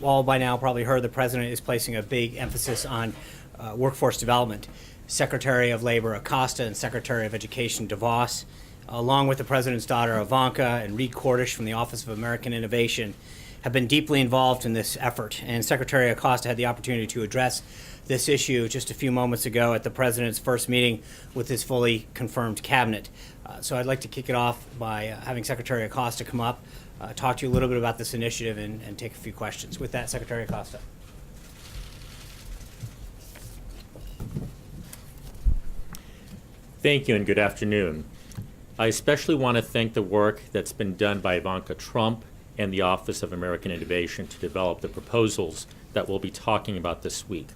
All by now probably heard the president is placing a big emphasis on workforce development. Secretary of Labor Acosta and Secretary of Education DeVos, along with the president's daughter Ivanka and Reed Cordish from the Office of American Innovation, have been deeply involved in this effort. And Secretary Acosta had the opportunity to address this issue just a few moments ago at the president's first meeting with his fully confirmed cabinet. So I'd like to kick it off by having Secretary Acosta come up, talk to you a little bit about this initiative and take a few questions. With that, Secretary Acosta. Thank you and good afternoon. I especially want to thank the work that's been done by Ivanka Trump and the Office of American Innovation to develop the proposals that we'll be talking about this week.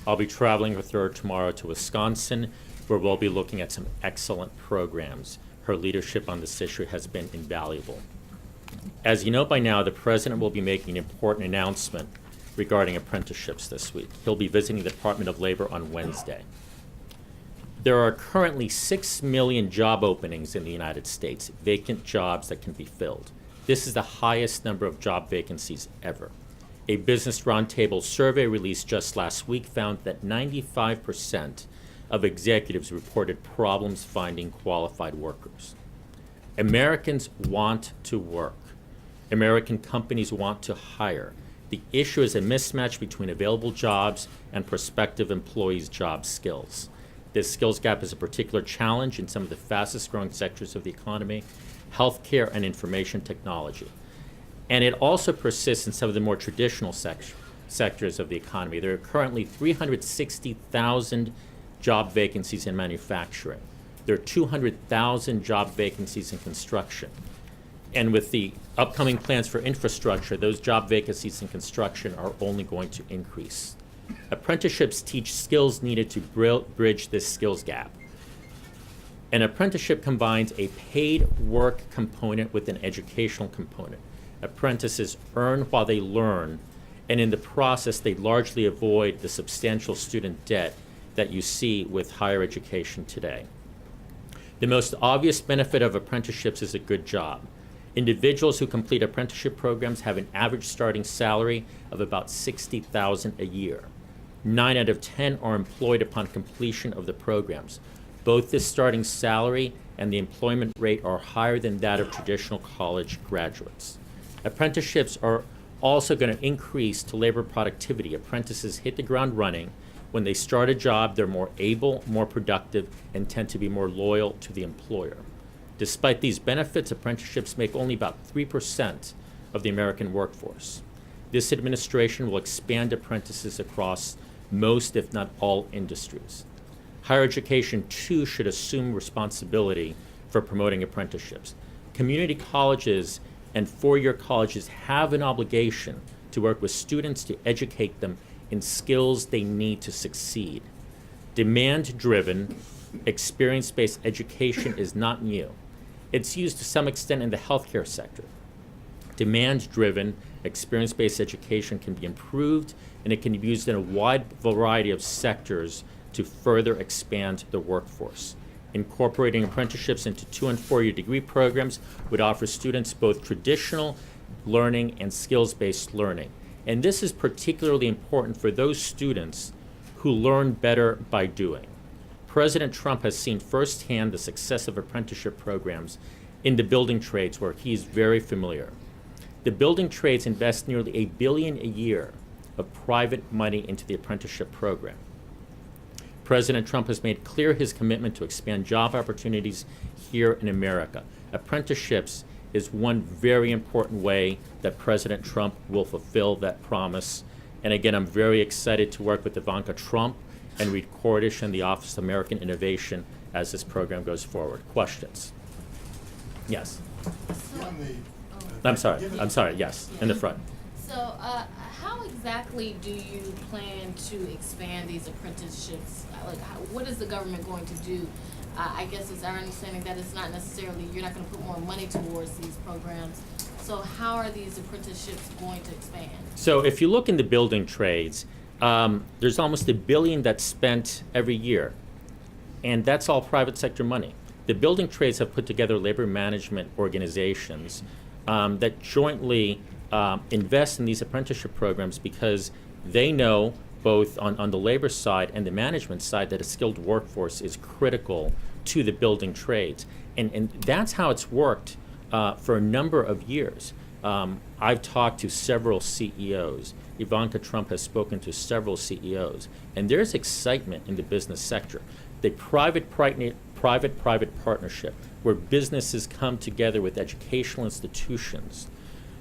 I'll be traveling with her tomorrow to Wisconsin, where we'll be looking at some excellent programs. Her leadership on this issue has been invaluable. As you know by now, the President will be making an important announcement regarding apprenticeships this week. He'll be visiting the Department of Labor on Wednesday. There are currently 6 million job openings in the United States, vacant jobs that can be filled. This is the highest number of job vacancies ever. A Business Roundtable survey released just last week found that 95% of executives reported problems finding qualified workers. Americans want to work. American companies want to hire. The issue is a mismatch between available jobs and prospective employees' job skills. This skills gap is a particular challenge in some of the fastest growing sectors of the economy, healthcare and information technology. And it also persists in some of the more traditional sectors of the economy. There are currently 360,000 job vacancies in manufacturing. There are 200,000 job vacancies in construction. And with the upcoming plans for infrastructure, those job vacancies in construction are only going to increase. Apprenticeships teach skills needed to bridge this skills gap. An apprenticeship combines a paid work component with an educational component. Apprentices earn while they learn, and in the process, they largely avoid the substantial student debt that you see with higher education today. The most obvious benefit of apprenticeships is a good job. Individuals who complete apprenticeship programs have an average starting salary of about $60,000 a year. 9 out of 10 are employed upon completion of the programs. Both the starting salary and the employment rate are higher than that of traditional college graduates. Apprenticeships are also going to increase to labor productivity. Apprentices hit the ground running. When they start a job, they're more able, more productive, and tend to be more loyal to the employer. Despite these benefits, apprenticeships make only about 3% of the American workforce. This administration will expand apprentices across most, if not all, industries. Higher education, too, should assume responsibility for promoting apprenticeships. Community colleges and four-year colleges have an obligation to work with students to educate them in skills they need to succeed. Demand-driven, experience-based education is not new. It's used to some extent in the healthcare sector. Demand-driven, experience-based education can be improved, and it can be used in a wide variety of sectors to further expand the workforce. Incorporating apprenticeships into 2- and 4-year degree programs would offer students both traditional learning and skills-based learning. And this is particularly important for those students who learn better by doing. President Trump has seen firsthand the success of apprenticeship programs in the building trades, where he is very familiar. The building trades invest nearly $1 billion a year of private money into the apprenticeship program. President Trump has made clear his commitment to expand job opportunities here in America. Apprenticeships is one very important way that President Trump will fulfill that promise. And again, I'm very excited to work with Ivanka Trump and Reed Cordish and the Office of American Innovation as this program goes forward. Questions? Yes. I'm sorry, yes, in the front. So how exactly do you plan to expand these apprenticeships? What is the government going to do? I guess it's our understanding that it's not necessarily, you're not going to put more money towards these programs. So how are these apprenticeships going to expand? So if you look in the building trades, there's almost $1 billion that's spent every year, and that's all private sector money. The building trades have put together labor management organizations that jointly invest in these apprenticeship programs because they know both on the labor side and the management side that a skilled workforce is critical to the building trades. And that's how it's worked for a number of years. I've talked to several CEOs. Ivanka Trump has spoken to several CEOs. And there's excitement in the business sector. The private-private partnership where businesses come together with educational institutions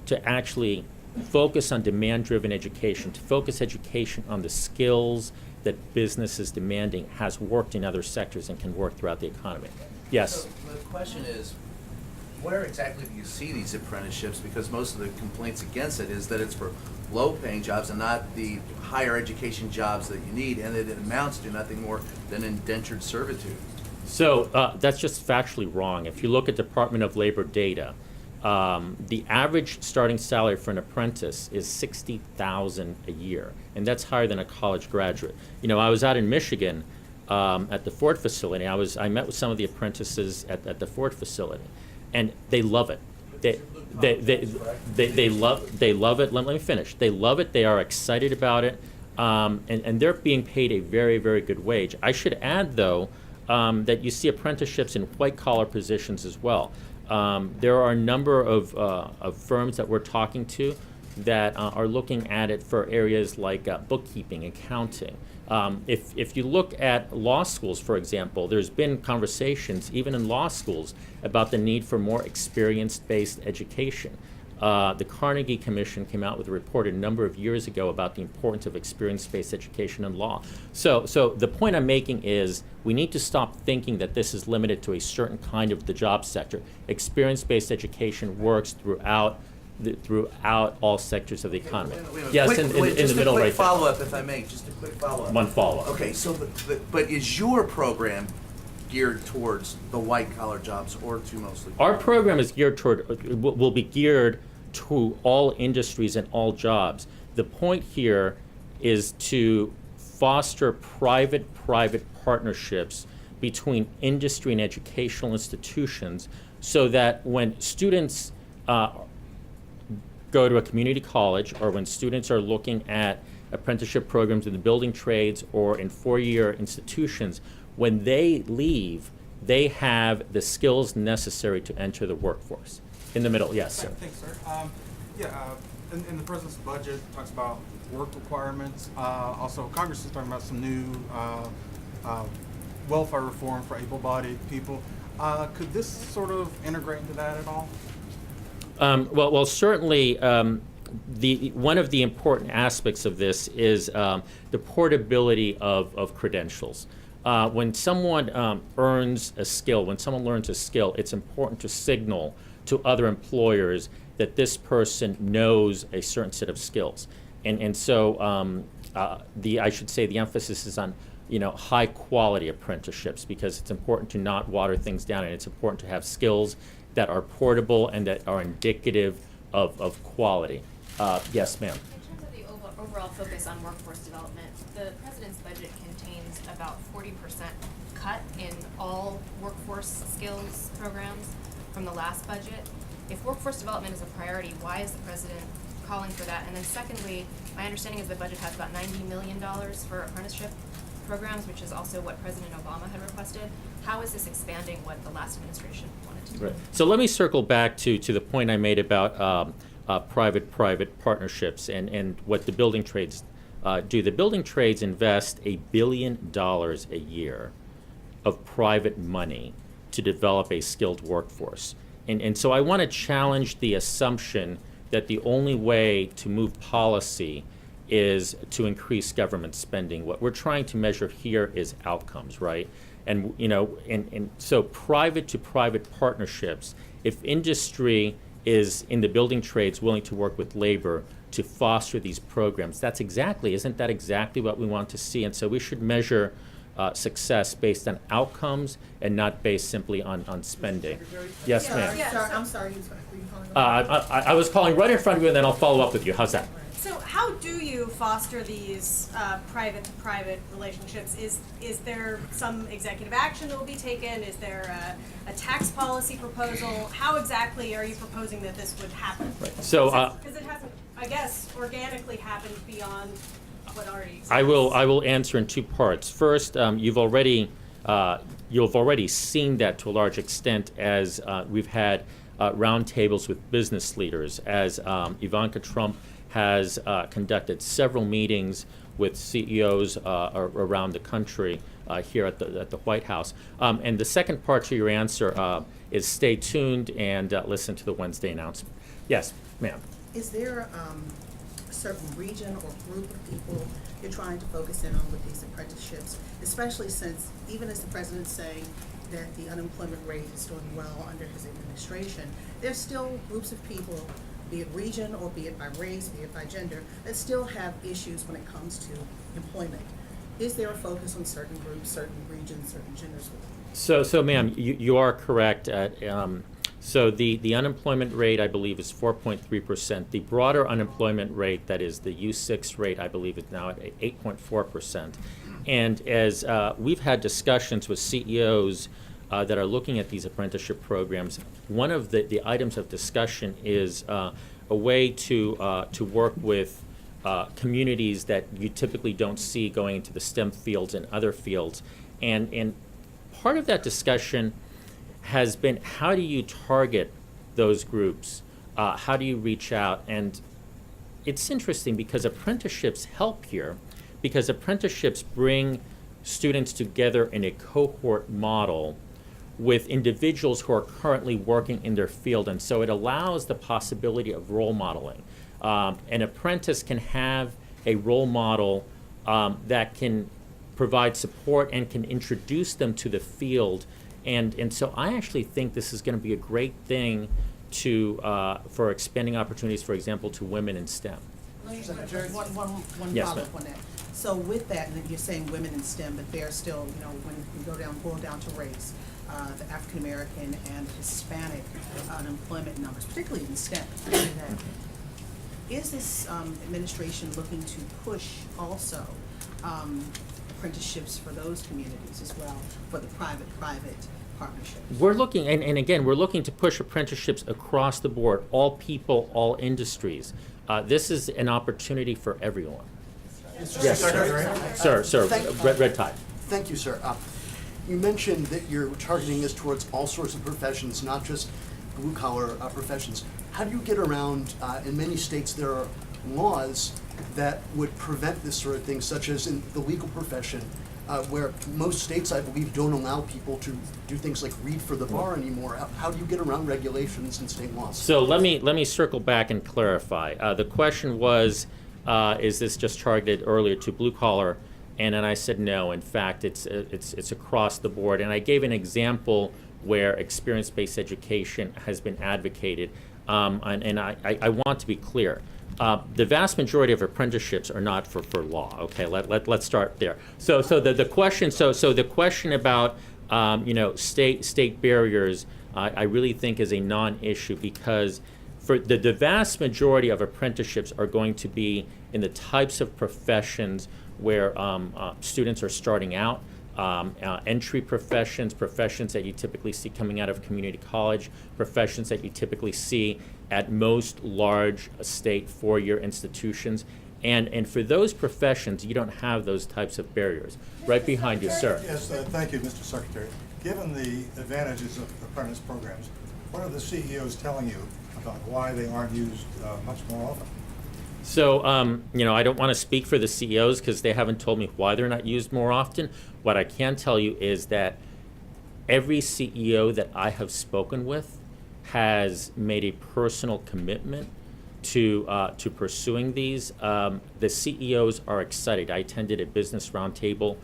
to actually focus on demand-driven education, to focus education on the skills that business is demanding has worked in other sectors and can work throughout the economy. Yes? So the question is, where exactly do you see these apprenticeships? Because most of the complaints against it is that it's for low-paying jobs and not the higher education jobs that you need, and that it amounts to nothing more than indentured servitude. So that's just factually wrong. If you look at Department of Labor data, the average starting salary for an apprentice is $60,000 a year, and that's higher than a college graduate. You know, I was out in Michigan at the Ford facility. I met with some of the apprentices at the Ford facility, and they love it. They love it. Let me finish. They love it. They are excited about it, and they're being paid a very, very good wage. I should add, though, that you see apprenticeships in white-collar positions as well. There are a number of firms that we're talking to that are looking at it for areas like bookkeeping, accounting. If you look at law schools, for example, there's been conversations, even in law schools, about the need for more experience-based education. The Carnegie Commission came out with a report a number of years ago about the importance of experience-based education in law. So the point I'm making is we need to stop thinking that this is limited to a certain kind of the job sector. Experience-based education works throughout all sectors of the economy. Wait, Yes, in the middle right Just a quick there. follow-up, if I may, just a quick follow-up. One follow-up. Okay, so, but is your program geared towards the white-collar jobs or to mostly? Our program is geared toward, will be geared to all industries and all jobs. The point here is to foster private-private partnerships between industry and educational institutions so that when students go to a community college or when students are looking at apprenticeship programs in the building trades or in four-year institutions, when they leave, they have the skills necessary to enter the workforce. In the middle, yes, sir. Thanks, sir. In the president's budget, it talks about work requirements. Also, Congress is talking about some new welfare reform for able-bodied people. Could this sort of integrate into that at all? Well, certainly, one of the important aspects of this is the portability of credentials. When someone earns a skill, when someone learns a skill, it's important to signal to other employers that this person knows a certain set of skills. And so I should say the emphasis is on high quality apprenticeships because it's important to not water things down, and it's important to have skills that are portable and that are indicative of quality. Yes, ma'am. In terms of the overall focus on workforce development, the president's budget contains about 40% cut in all workforce skills programs from the last budget. If workforce development is a priority, why is the president calling for that? And then secondly, my understanding is the budget has about $90 million for apprenticeship programs, which is also what President Obama had requested. How is this expanding what the last administration wanted to do? Right. So let me circle back to the point I made about private-private partnerships and what the building trades do. The building trades invest $1 billion a year of private money to develop a skilled workforce. And so I want to challenge the assumption that the only way to move policy is to increase government spending. What we're trying to measure here is outcomes, right? And and so private to private partnerships, if industry is in the building trades willing to work with labor to foster these programs, isn't that exactly what we want to see? And so we should measure success based on outcomes and not based simply on spending. Yes, ma'am. I'm sorry. Were you calling? I was calling right in front of you, and then I'll follow up with you. How's that? So how do you foster these private-to-private relationships? Is there some executive action that will be taken? Is there a tax policy proposal? How exactly are you proposing that this would happen? Right. So, Because it hasn't, I guess, organically happened beyond what already exists. I will answer in two parts. First, you've already seen that to a large extent as we've had roundtables with business leaders, as Ivanka Trump has conducted several meetings with CEOs around the country here at the White House. And the second part to your answer is stay tuned and listen to the Wednesday announcement. Yes, ma'am. Is there a certain region or group of people you're trying to focus in on with these apprenticeships, especially since, even as the president's saying that the unemployment rate is doing well under his administration, there's still groups of people, be it region or be it by race, be it by gender, that still have issues when it comes to employment. Is there a focus on certain groups, certain regions, certain genders? So ma'am, you are correct. So the unemployment rate, I believe, is 4.3%. The broader unemployment rate, that is the U6 rate, I believe is now at 8.4%. And as we've had discussions with CEOs that are looking at these apprenticeship programs, one of the items of discussion is a way to work with communities that you typically don't see going into the STEM fields and other fields. And part of that discussion has been, how do you target those groups? How do you reach out? And it's interesting because apprenticeships help here, because apprenticeships bring students together in a cohort model with individuals who are currently working in their field, and so it allows the possibility of role modeling. An apprentice can have a role model that can provide support and can introduce them to the field. And so I actually think this is going to be a great thing for expanding opportunities, for example, to women in STEM. One Yes, follow-up ma'am. on that. So with that, and you're saying women in STEM, but they're still, when we boil down to race, the African American and Hispanic unemployment numbers, particularly in STEM. Is this administration looking to push also apprenticeships for those communities as well, for the private partnerships? We're looking, and again, we're looking to push apprenticeships across the board, all people, all industries. This is an opportunity for everyone. Yes, sir. Red tie. Thank you, sir. You mentioned that you're targeting this towards all sorts of professions, not just blue-collar professions. How do you get around, in many states there are laws that would prevent this sort of thing, such as in the legal profession, where most states, I believe, don't allow people to do things like read for the bar anymore? How do you get around regulations and state laws? So let me circle back and clarify. The question was, is this just targeted earlier to blue collar? And then I said no. In fact, it's across the board. And I gave an example where experience-based education has been advocated. And I want to be clear. The vast majority of apprenticeships are not for law. Okay, let's start there. So the question about state barriers, I really think is a non-issue, because for the vast majority of apprenticeships are going to be in the types of professions where students are starting out. Entry professions that you typically see coming out of community college, professions that you typically see at most large state four-year institutions. And for those professions, you don't have those types of barriers. Right behind you, sir. Yes, thank you, Mr. Secretary. Given the advantages of apprentice programs, what are the CEOs telling you about why they aren't used much more often? So, I don't want to speak for the CEOs because they haven't told me why they're not used more often. What I can tell you is that every CEO that I have spoken with has made a personal commitment to pursuing these. The CEOs are excited. I attended a business roundtable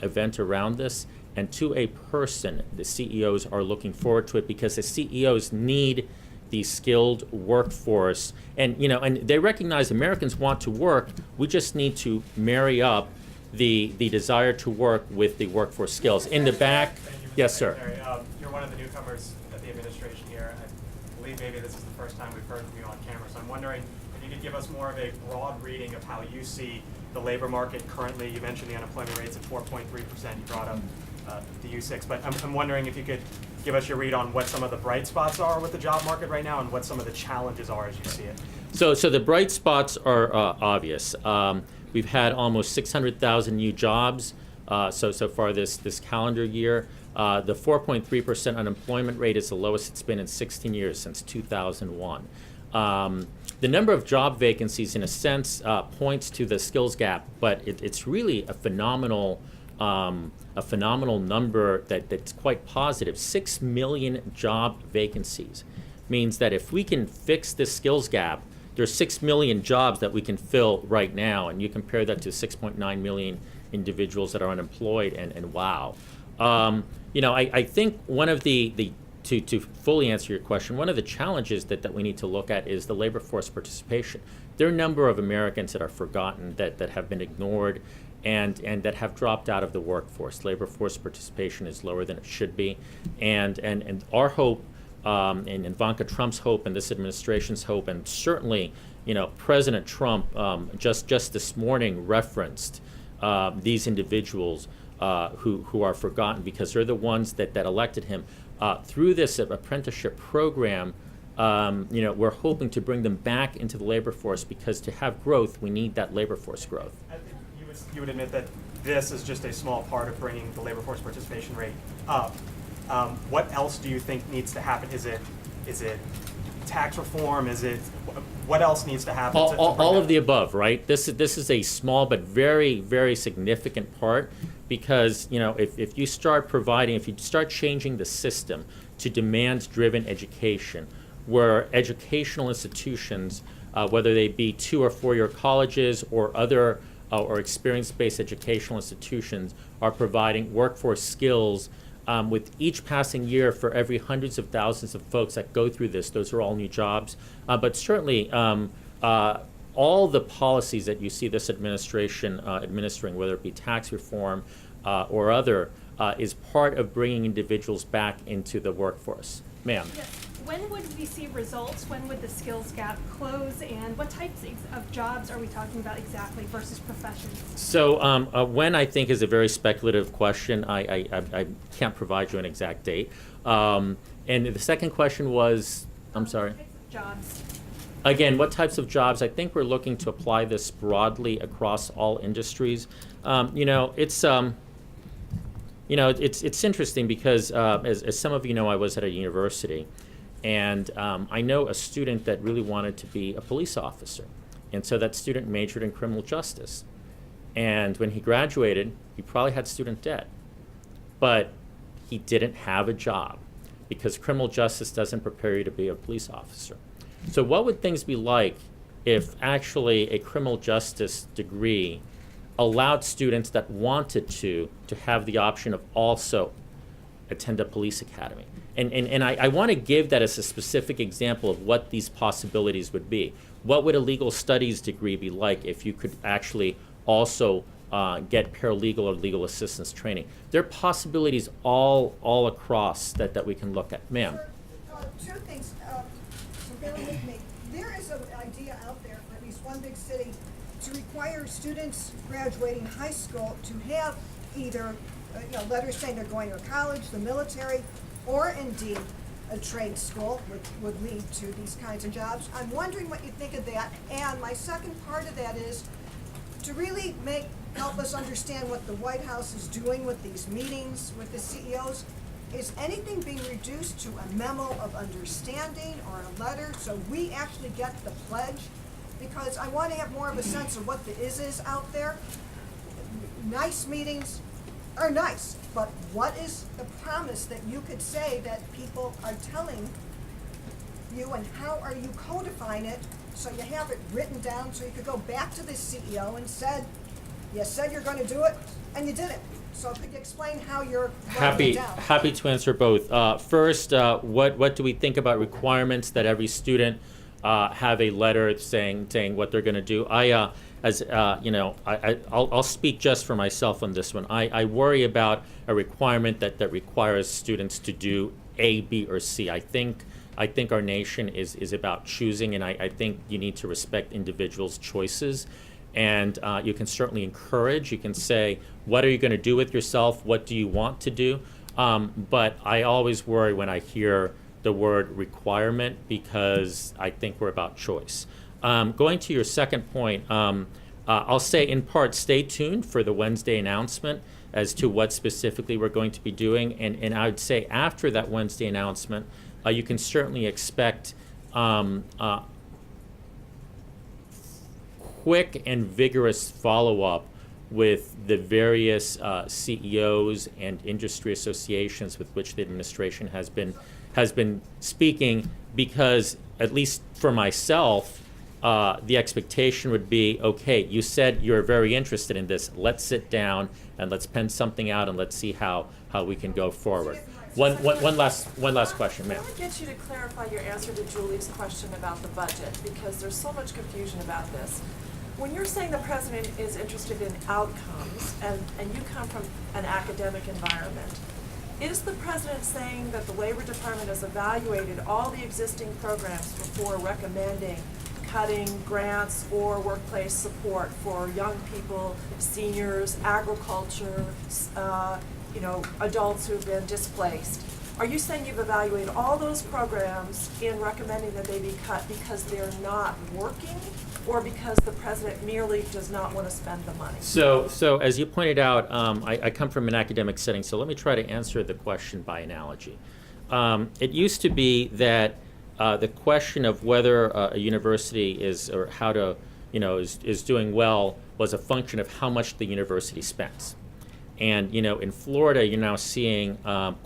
event around this, and to a person, the CEOs are looking forward to it because the CEOs need the skilled workforce, and they recognize Americans want to work. We just need to marry up the desire to work with the workforce skills. In the back, yes, sir. You're one of the newcomers at the administration here. I believe maybe this is the first time we've heard from you on camera, so I'm wondering if you could give us more of a broad reading of how you see the labor market currently. You mentioned the unemployment rate's at 4.3%. You brought up the U6, but I'm wondering if you could give us your read on what some of the bright spots are with the job market right now and what some of the challenges are as you see it. So the bright spots are obvious. We've had almost 600,000 new jobs so far this calendar year. The 4.3% unemployment rate is the lowest it's been in 16 years, since 2001. The number of job vacancies, in a sense, points to the skills gap, but it's really a phenomenal number that's quite positive. 6 million job vacancies means that if we can fix this skills gap, there's 6 million jobs that we can fill right now, and you compare that to 6.9 million individuals that are unemployed, and wow. I think one of to fully answer your question, one of the challenges that we need to look at is the labor force participation. There are a number of Americans that are forgotten, that have been ignored, and that have dropped out of the workforce. Labor force participation is lower than it should be, and our hope, and Ivanka Trump's hope, and this administration's hope, and certainly, President Trump just this morning referenced these individuals who are forgotten, because they're the ones that elected him. Through this apprenticeship program, we're hoping to bring them back into the labor force, because to have growth, we need that labor force growth. I think you would admit that this is just a small part of bringing the labor force participation rate up. What else do you think needs to happen? Is it tax reform? What else needs to happen? All of the above, right? This is a small but very, very significant part, because if you start changing the system to demand-driven education, where educational institutions, whether they be 2- or 4-year colleges or other or experience-based educational institutions, are providing workforce skills. With each passing year, for every hundreds of thousands of folks that go through this, those are all new jobs. But certainly, all the policies that you see this administration administering, whether it be tax reform or other, is part of bringing individuals back into the workforce. Ma'am. Yes. When would we see results? When would the skills gap close? And what types of jobs are we talking about exactly versus professions? So when, I think, is a very speculative question. I can't provide you an exact date. And the second question was, I'm sorry? What types of jobs? Again, what types of jobs? I think we're looking to apply this broadly across all industries. It's interesting, because as some of you know, I was at a university, and I know a student that really wanted to be a police officer, and so that student majored in criminal justice. And when he graduated, he probably had student debt, but he didn't have a job, because criminal justice doesn't prepare you to be a police officer. So what would things be like if actually a criminal justice degree allowed students that wanted to have the option of also attend a police academy? And I want to give that as a specific example of what these possibilities would be. What would a legal studies degree be like if you could actually also get paralegal or legal assistance training? There are possibilities all across that we can look at. Ma'am. Two things, so bear with me. There is an idea out there for at least one big city to require students graduating high school to have either letters saying they're going to college, the military, or indeed a trade school, which would lead to these kinds of jobs. I'm wondering what you think of that. And my second part of that is to really help us understand what the White House is doing with these meetings with the CEOs. Is anything being reduced to a memo of understanding or a letter so we actually get the pledge? Because I want to have more of a sense of what the is out there. Nice meetings are nice, but what is the promise that you could say that people are telling you, and how are you codifying it so you have it written down so you could go back to the CEO and you said you're going to do it and you did it. So could you explain how you're writing it down? Happy to answer both. First, what do we think about requirements that every student have a letter saying what they're going to do? I'll speak just for myself on this one. I worry about a requirement that requires students to do A, B, or C. I think I think our nation is about choosing, and I think you need to respect individuals' choices. And you can certainly encourage. You can say, what are you going to do with yourself? What do you want to do? But I always worry when I hear the word requirement, because I think we're about choice. Going to your second point, I'll say in part, stay tuned for the Wednesday announcement as to what specifically we're going to be doing. And I would say after that Wednesday announcement, you can certainly expect quick and vigorous follow-up with the various CEOs and industry associations with which the administration has been speaking, because at least for myself, the expectation would be, okay, you said you're very interested in this. Let's sit down and let's pen something out and let's see how we can go forward. One last question, ma'am. I want to get you to clarify your answer to Julie's question about the budget, because there's so much confusion about this. When you're saying the president is interested in outcomes, and you come from an academic environment, is the president saying that the Labor Department has evaluated all the existing programs before recommending cutting grants or workplace support for young people, seniors, agriculture, adults who've been displaced? Are you saying you've evaluated all those programs in recommending that they be cut because they're not working, or because the president merely does not want to spend the money? So as you pointed out, I come from an academic setting, so let me try to answer the question by analogy. It used to be that the question of whether a university is, or how to, is doing well was a function of how much the university spends. And, in Florida, you're now seeing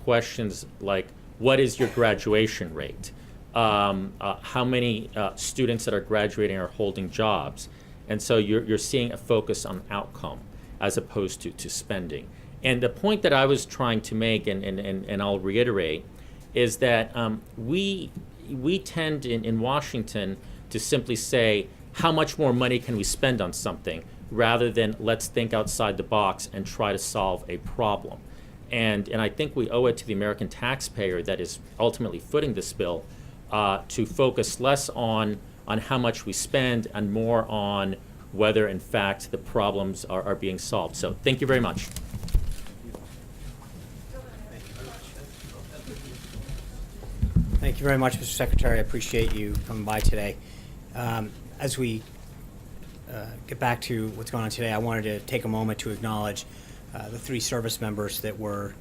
questions like, what is your graduation rate? How many students that are graduating are holding jobs? And so you're seeing a focus on outcome as opposed to spending. And the point that I was trying to make, and I'll reiterate, is that we tend in Washington to simply say, how much more money can we spend on something, rather than let's think outside the box and try to solve a problem. And I think we owe it to the American taxpayer that is ultimately footing this bill to focus less on how much we spend and more on whether, in fact, the problems are being solved. So thank you very much. Thank you very much, Mr. Secretary. I appreciate you coming by today. As we get back to what's going on today, I wanted to take a moment to acknowledge the 3 service members that were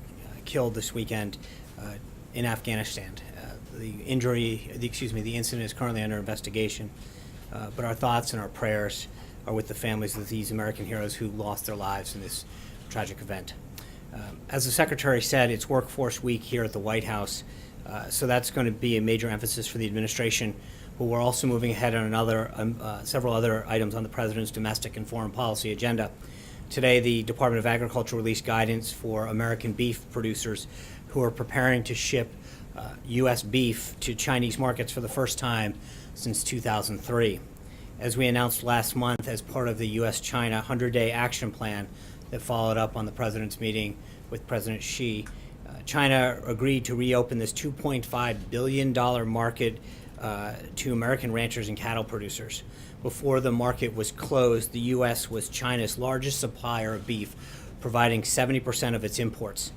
killed this weekend in Afghanistan. The incident is currently under investigation, but our thoughts and our prayers are with the families of these American heroes who lost their lives in this tragic event. As the Secretary said, it's Workforce Week here at the White House, so that's going to be a major emphasis for the administration. But we're also moving ahead on several other items on the President's domestic and foreign policy agenda. Today, the Department of Agriculture released guidance for American beef producers who are preparing to ship U.S. beef to Chinese markets for the first time since 2003. As we announced last month as part of the U.S.-China 100-day action plan that followed up on the President's meeting with President Xi, China agreed to reopen this $2.5 billion market to American ranchers and cattle producers. Before the market was closed, the U.S. was China's largest supplier of beef, providing 70% of its imports.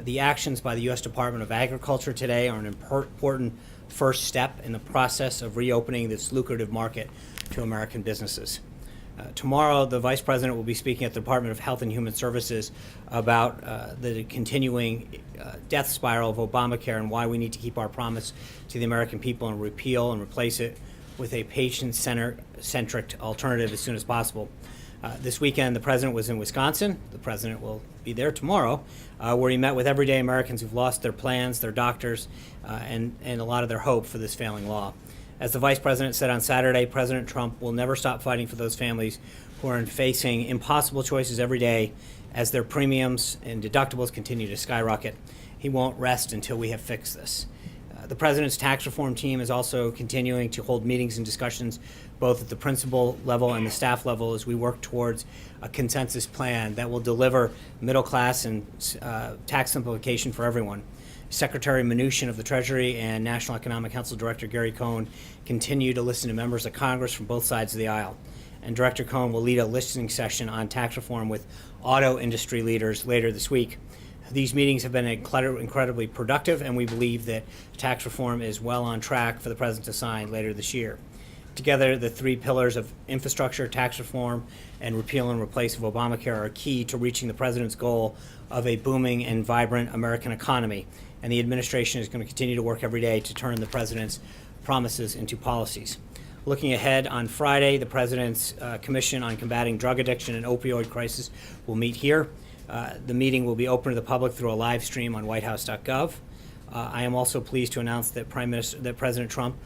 The actions by the U.S. Department of Agriculture today are an important first step in the process of reopening this lucrative market to American businesses. Tomorrow, the Vice President will be speaking at the Department of Health and Human Services about the continuing death spiral of Obamacare and why we need to keep our promise to the American people and repeal and replace it with a patient-centric alternative as soon as possible. This weekend, the President was in Wisconsin. The President will be there tomorrow, where he met with everyday Americans who've lost their plans, their doctors, and a lot of their hope for this failing law. As the Vice President said on Saturday, President Trump will never stop fighting for those families who are facing impossible choices every day as their premiums and deductibles continue to skyrocket. He won't rest until we have fixed this. The President's tax reform team is also continuing to hold meetings and discussions both at the principal level and the staff level as we work towards a consensus plan that will deliver middle class and tax simplification for everyone. Secretary Mnuchin of the Treasury and National Economic Council Director Gary Cohn continue to listen to members of Congress from both sides of the aisle. And Director Cohn will lead a listening session on tax reform with auto industry leaders later this week. These meetings have been incredibly productive, and we believe that tax reform is well on track for the President to sign later this year. Together, the three pillars of infrastructure, tax reform, and repeal and replace of Obamacare are key to reaching the President's goal of a booming and vibrant American economy. And the administration is going to continue to work every day to turn the President's promises into policies. Looking ahead, on Friday, the President's Commission on Combating Drug Addiction and Opioid Crisis will meet here. The meeting will be open to the public through a live stream on whitehouse.gov. I am also pleased to announce that President Trump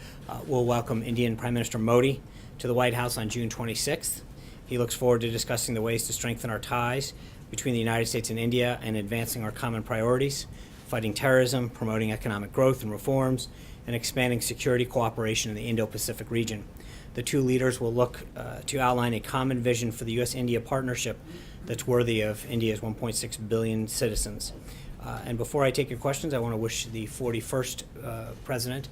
will welcome Indian Prime Minister Modi to the White House on June 26th. He looks forward to discussing the ways to strengthen our ties between the United States and India and advancing our common priorities, fighting terrorism, promoting economic growth and reforms, and expanding security cooperation in the Indo-Pacific region. The two leaders will look to outline a common vision for the U.S.-India partnership that's worthy of India's 1.6 billion citizens. And before I take your questions, I want to wish the 41st President,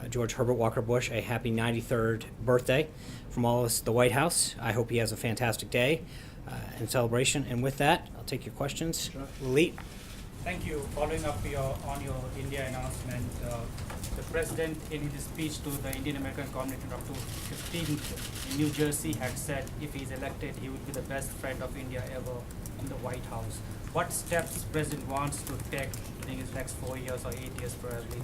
George Herbert Walker Bush, a happy 93rd birthday from all of us at the White House. I hope he has a fantastic day and celebration. And with that, I'll take your questions. Lalit. Thank you. Following up on your India announcement, the President in his speech to the Indian American community on October 15th in New Jersey had said if he is elected, he would be the best friend of India ever in the White House. What steps the President wants to take in his next 4 years or 8 years probably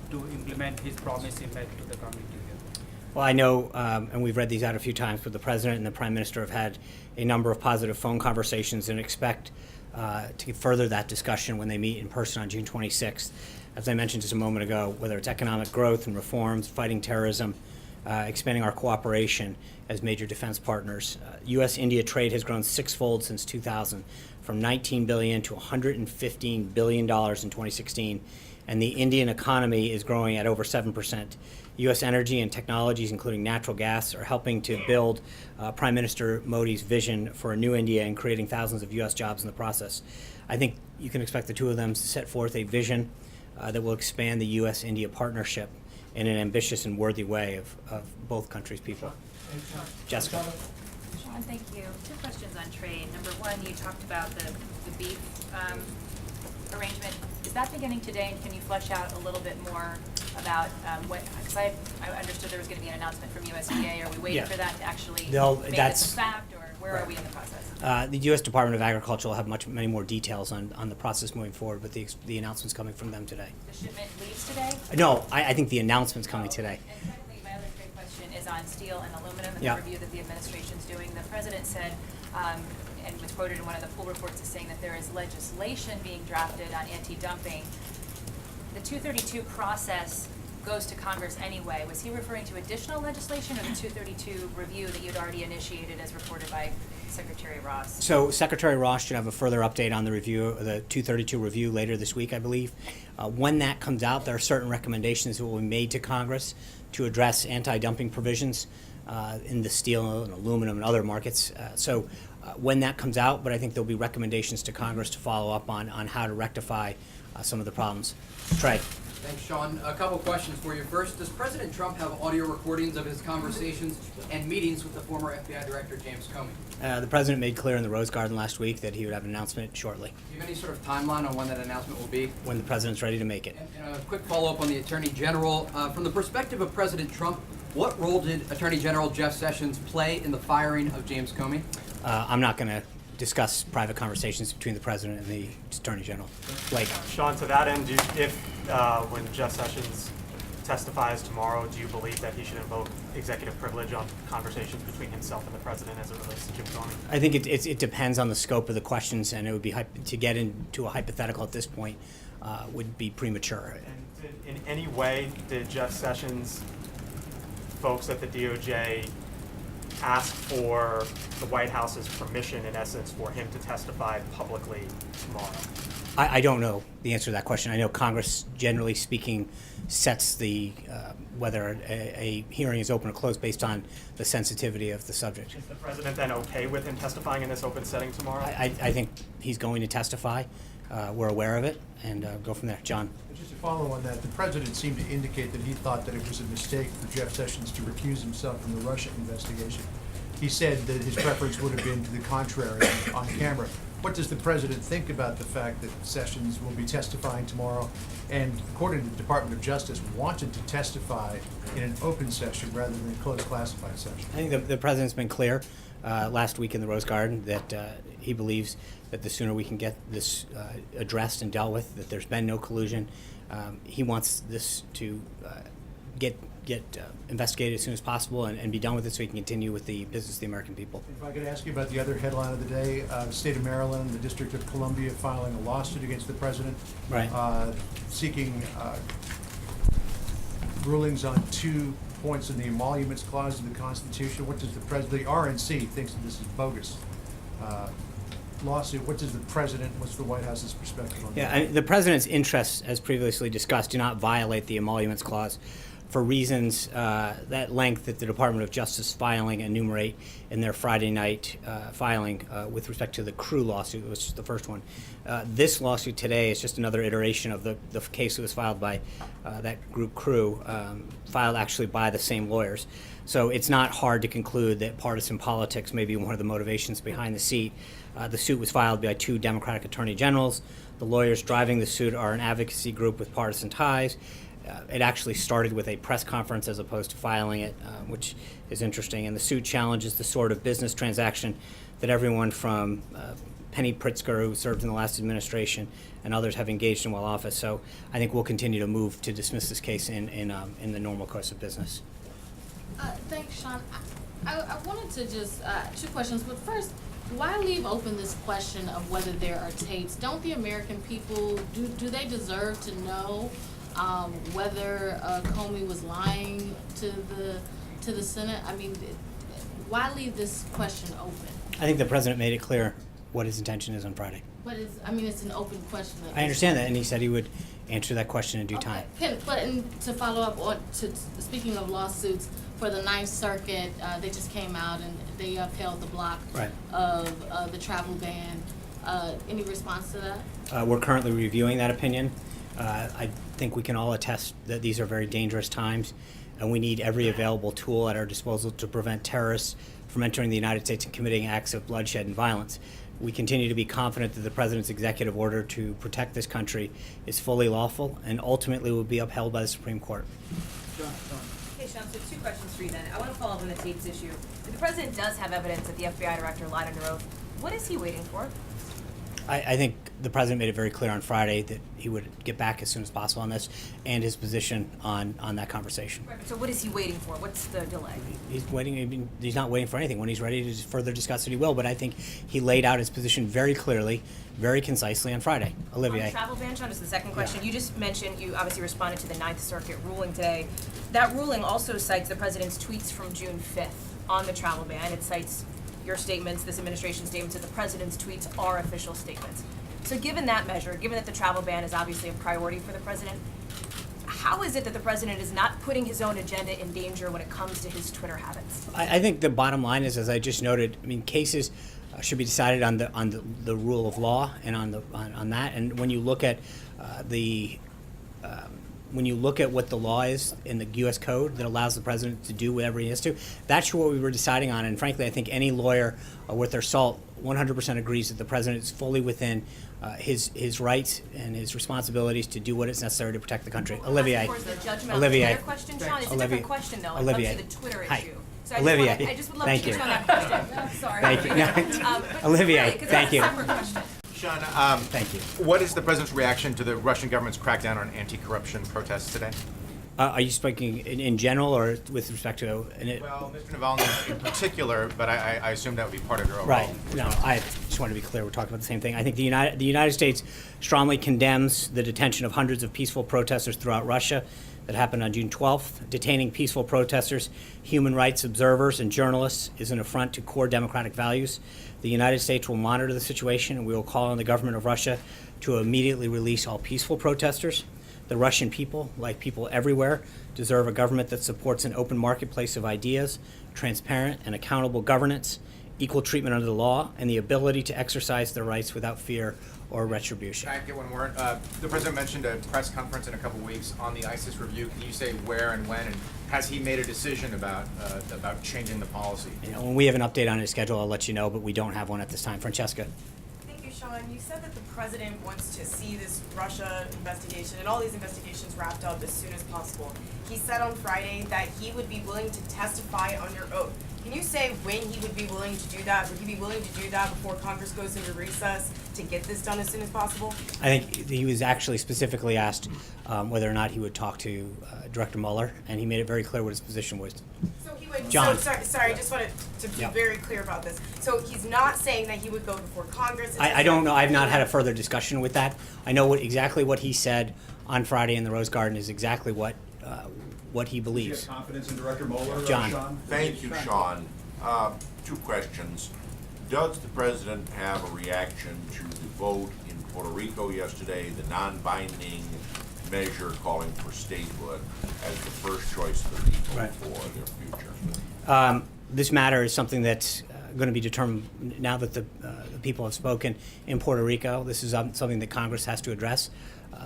to implement his promise he made to the community here? Well, I know, and we've read these out a few times, but the President and the Prime Minister have had a number of positive phone conversations and expect to further that discussion when they meet in person on June 26th. As I mentioned just a moment ago, whether it's economic growth and reforms, fighting terrorism, expanding our cooperation as major defense partners. U.S.-India trade has grown sixfold since 2000, from $19 billion to $115 billion in 2016, and the Indian economy is growing at over 7%. U.S. energy and technologies, including natural gas, are helping to build Prime Minister Modi's vision for a new India and creating thousands of U.S. jobs in the process. I think you can expect the two of them to set forth a vision that will expand the U.S.-India partnership in an ambitious and worthy way of both countries' people. Jessica. Sean, thank you. 2 questions on trade. Number one, you talked about the beef arrangement. Is that beginning today, and can you flesh out a little bit more about what, because I understood there was going to be an announcement from USDA. Are we waiting for that to actually make this a fact, or where are we in the process? The U.S. Department of Agriculture will have many more details on the process moving forward, but the announcement's coming from them today. The shipment leaves today? No, I think the announcement's coming today. And secondly, my other trade question is on steel and aluminum and Yeah. the review that the administration's doing. The President said, and was quoted in one of the pool reports as saying that there is legislation being drafted on anti-dumping. The 232 process goes to Congress anyway. Was he referring to additional legislation or the 232 review that you'd already initiated as reported by Secretary Ross? So Secretary Ross should have a further update on the review, the 232 review later this week, I believe. When that comes out, there are certain recommendations that will be made to Congress to address anti-dumping provisions in the steel and aluminum and other markets. So when that comes out, but I think there'll be recommendations to Congress to follow up on how to rectify some of the problems. Trey. Thanks, Sean. A couple questions for you. First, does President Trump have audio recordings of his conversations and meetings with the former FBI Director James Comey? The President made clear in the Rose Garden last week that he would have an announcement shortly. Do you have any sort of timeline on when that announcement will be? When the President's ready to make it. And a quick follow-up on the Attorney General. From the perspective of President Trump, what role did Attorney General Jeff Sessions play in the firing of James Comey? I'm not going to discuss private conversations between the President and the Attorney General. Blake. Sean, to that end, when Jeff Sessions testifies tomorrow, do you believe that he should invoke executive privilege on conversations between himself and the President as it relates to Jim Comey? I think it depends on the scope of the questions, and it would be to get into a hypothetical at this point would be premature. And in any way, did Jeff Sessions, folks at the DOJ, ask for the White House's permission, in essence, for him to testify publicly tomorrow? I don't know the answer to that question. I know Congress, generally speaking, sets the whether a hearing is open or closed based on the sensitivity of the subject. Is the president then okay with him testifying in this open setting tomorrow? I think he's going to testify. We're aware of it, and go from there. John. Just to follow on that, the president seemed to indicate that he thought that it was a mistake for Jeff Sessions to recuse himself from the Russia investigation. He said that his preference would have been to the contrary on camera. What does the president think about the fact that Sessions will be testifying tomorrow and, according to the Department of Justice, wanted to testify in an open session rather than a closed classified session? I think the president's been clear last week in the Rose Garden that he believes that the sooner we can get this addressed and dealt with, that there's been no collusion. He wants this to get investigated as soon as possible and be done with it so he can continue with the business of the American people. If I could ask you about the other headline of the day, the state of Maryland, the District of Columbia filing a lawsuit against the president, right, seeking rulings on 2 points in the emoluments clause of the Constitution. What does the RNC thinks that this is bogus lawsuit? What does the president, what's the White House's perspective on that? The president's interests, as previously discussed, do not violate the emoluments clause for reasons that length that the Department of Justice filing enumerate in their Friday night filing with respect to the Crew lawsuit, which is the first one. This lawsuit today is just another iteration of the case that was filed by that group Crew, filed actually by the same lawyers. So it's not hard to conclude that partisan politics may be one of the motivations behind the suit. The suit was filed by 2 Democratic attorney generals. The lawyers driving the suit are an advocacy group with partisan ties. It actually started with a press conference as opposed to filing it, which is interesting. And the suit challenges the sort of business transaction that everyone from Penny Pritzker, who served in the last administration, and others have engaged in while office. So I think we'll continue to move to dismiss this case in the normal course of business. Thanks, Sean. I wanted to just, 2 questions, but first, why leave open this question of whether there are tapes? Don't the American people, do they deserve to know whether Comey was lying to the Senate? I mean, why leave this question open? I think the president made it clear what his intention is on Friday. But it's an open question. I understand that, and he said he would answer that question in due time. To follow up on, speaking of lawsuits, for the Ninth Circuit, they just came out and they upheld the block of the travel ban. Any response to that? We're currently reviewing that opinion. I think we can all attest that these are very dangerous times, and we need every available tool at our disposal to prevent terrorists from entering the United States and committing acts of bloodshed and violence. We continue to be confident that the President's executive order to protect this country is fully lawful and ultimately will be upheld by the Supreme Court. Hey, Sean, so 2 questions for you then. I want to follow up on the tapes issue. If the President does have evidence that the FBI director lied under oath, what is he waiting for? I think the President made it very clear on Friday that he would get back as soon as possible on this and his position on that conversation. Right, so what is he waiting for? What's the delay? He's waiting. I mean, he's not waiting for anything. When he's ready to further discuss it, he will. But I think he laid out his position very clearly, very concisely on Friday. Olivia. On the travel ban, Sean, just the second question. Yeah. You just mentioned, you obviously responded to the Ninth Circuit ruling today. That ruling also cites the President's tweets from June 5th on the travel ban. It cites your statements, this administration statements, that the President's tweets are official statements. So given that measure, given that the travel ban is obviously a priority for the President, how is it that the President is not putting his own agenda in danger when it comes to his Twitter habits? I think the bottom line is, as I just noted, I mean, cases should be decided on the rule of law and on that. And when you look at when you look at what the law is in the U.S. Code that allows the President to do whatever he has to, that's what we were deciding on. And frankly, I think any lawyer worth their salt 100% agrees that the President is fully within his rights and his responsibilities to do what is necessary to protect the country. Olivia. Olivia. Question, Sean, it's a different question, though. It comes to the Twitter issue. So Olivia, I just would love thank to you. touch on that question. I'm sorry. Thank you. No, Olivia, really, thank you. Sean, thank you. What is the President's reaction to the Russian government's crackdown on anti-corruption protests today? Are you speaking in general or with respect to... Well, Mr. Navalny in particular, but I assume that would be part of your overall... Right. No, I just want to be clear. We're talking about the same thing. I think the United States strongly condemns the detention of hundreds of peaceful protesters throughout Russia. that happened on June 12th. Detaining peaceful protesters, human rights observers, and journalists is an affront to core democratic values. The United States will monitor the situation, and we will call on the government of Russia to immediately release all peaceful protesters. The Russian people, like people everywhere, deserve a government that supports an open marketplace of ideas, transparent and accountable governance, equal treatment under the law, and the ability to exercise their rights without fear or retribution. Can I get one more? The president mentioned a press conference in a couple weeks on the ISIS review. Can you say where and when, and has he made a decision about changing the policy? You know, when we have an update on his schedule, I'll let you know, but we don't have one at this time. Francesca. Thank you, Sean. You said that the president wants to see this Russia investigation and all these investigations wrapped up as soon as possible. He said on Friday that he would be willing to testify under oath. Can you say when he would be willing to do that? Would he be willing to do that before Congress goes into recess to get this done as soon as possible? I think he was actually specifically asked whether or not he would talk to Director Mueller, and he made it very clear what his position was. So he would. John. So, sorry, I just wanted to be very clear about this. So he's not saying that he would go before Congress. I don't know. I've not had a further discussion with that. I know exactly what he said on Friday in the Rose Garden is exactly what he believes. Do you have confidence in Director Mueller, John. Sean? Thank you, Sean. Two questions. Does the president have a reaction to the vote in Puerto Rico yesterday, the non-binding measure calling for statehood as the first choice of the people for their future? This matter is something that's going to be determined now that the people have spoken in Puerto Rico. This is something that Congress has to address.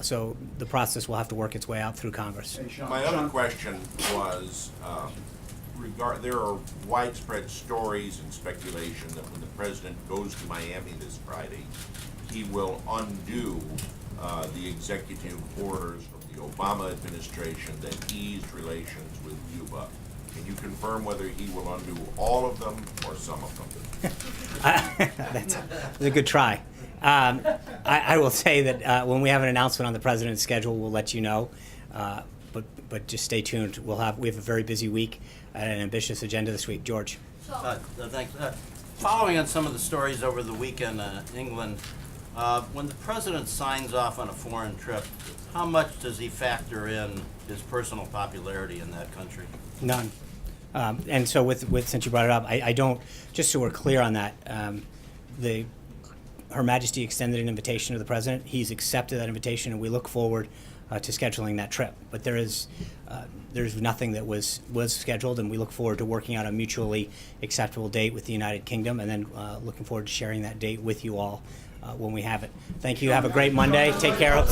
So the process will have to work its way out through Congress. My other question was, there are widespread stories and speculation that when the president goes to Miami this Friday, he will undo the executive orders from the Obama administration that eased relations with Cuba. Can you confirm whether he will undo all of them or some of them? That's a good try. I will say that when we have an announcement on the president's schedule, we'll let you know. But just stay tuned. We have a very busy week and an ambitious agenda this week. George. Thanks. Following on some of the stories over the weekend in England, when the president signs off on a foreign trip, how much does he factor in his personal popularity in that country? None. And so since you brought it up, I don't, just so we're clear on that, Her Majesty extended an invitation to the president. He's accepted that invitation, and we look forward to scheduling that trip. But there's nothing that was scheduled, and we look forward to working out a mutually acceptable date with the United Kingdom, and then looking forward to sharing that date with you all when we have it. Thank you. Have a great Monday. Take care.